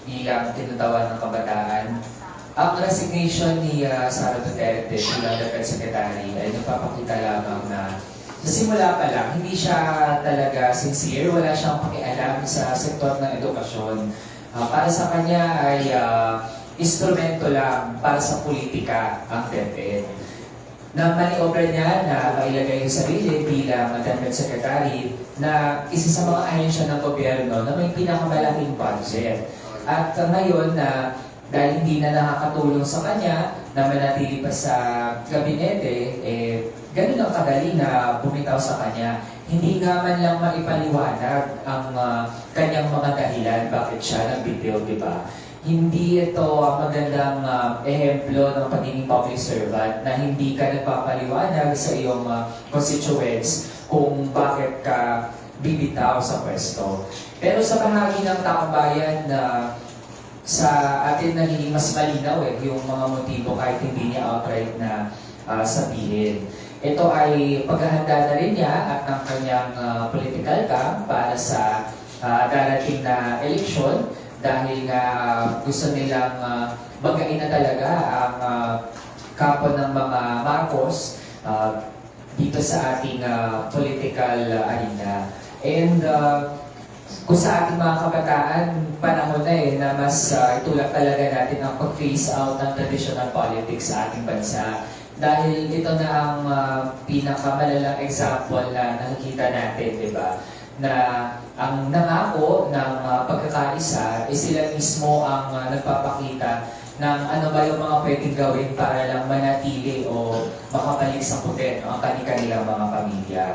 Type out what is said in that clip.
bilang tinutawan ng kabataan. Ang resignation ni Sara Duterte bilang Defense Secretary ay nagpapakita lamang na sa simula pa lang, hindi siya talaga sincere, wala siyang pakialam sa sektor ng edukasyon. Para sa kanya ay instrumento lang para sa politika ang DepEd. Na maniobra niya na mailagay yung sarili bilang Defense Secretary na isa sa mga ahensya ng gobyerno na may pinakamalaking budget. At ngayon na dahil hindi na nakakatulong sa kanya na manatili pa sa gabinete, ganun ang kadali na bumitaw sa kanya. Hindi nga man lang maipaliwanag ang kanyang mga dahilan bakit siya nagbitiw, di ba? Hindi ito magandang ehemplo ng pagiging public servant na hindi ka nagpapaliwanag sa iyong constituents kung bakit ka bibitaw sa pwesto. Pero sa bahagi ng taong bayan na sa atin nagiging mas malinaw yung mga motibo kahit hindi niya outright na sabihin. Ito ay paghahanda na rin niya at ng kanyang political camp para sa darating na eleksyon dahil nga gusto nilang bagain na talaga ang kampo ng mga Marcos dito sa ating political arena. And kung sa ating mga kabataan, panahon na na mas itulak talaga natin ang pag-phase out ng traditional politics sa ating bansa. Dahil ito na ang pinakamalalang example na nakikita natin, di ba? Na ang nangako ng pagkakaisa, sila mismo ang nagpapakita ng ano ba yung mga pwedeng gawin para lang manatili o makabalik sa putet ang kanilang mga pamilya.